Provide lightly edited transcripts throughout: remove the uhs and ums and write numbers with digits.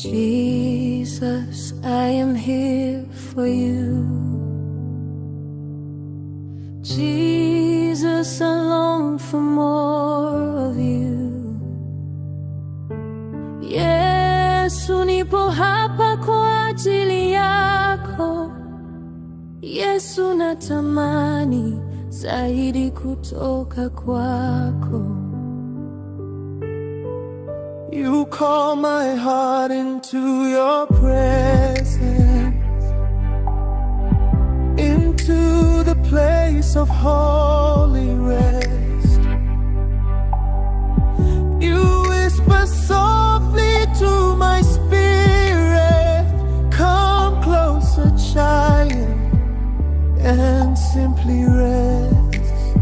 Jesus, I am here for you. Jesus, I long for more of you. Yesu, nipo hapa kwa ajili yako. Yesu, natamani zaidi kutoka kwako. You call my heart into your presence, into the place of holy rest. You whisper softly to my spirit, come closer, child, and simply rest.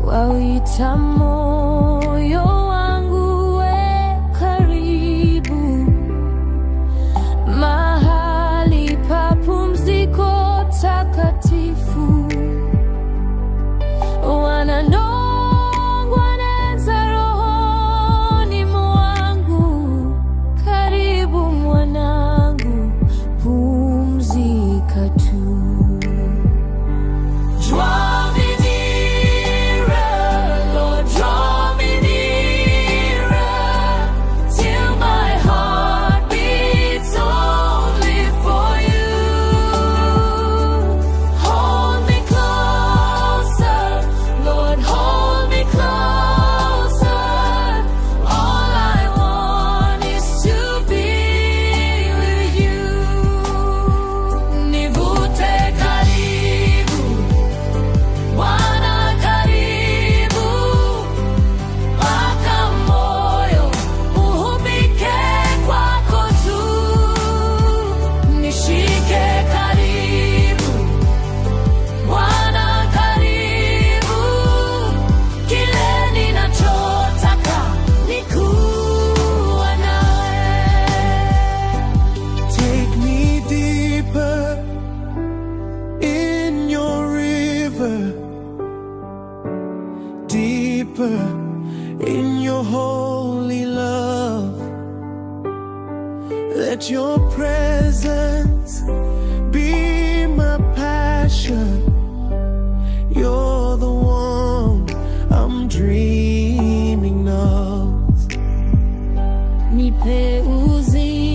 Wauita moyo wangu we karibu, mahali pa pumziko takatifu. Wananongwa neza rohoni mwangu, karibu mwanangu, pumzika tu. Draw me nearer, Lord, draw me nearer, till my heart beats only for you. Hold me closer, Lord, hold me closer. All I want is to be with you. Nivute karibu, Bwana karibu, mpaka moyo uhubike kwako tu. Nishike karibu, Bwana karibu, kile ninachotaka ni kuwa nawe. Take me deeper in your river, deeper in your holy love. Let your presence be my passion. You're the one I'm dreaming of. Nipe uzima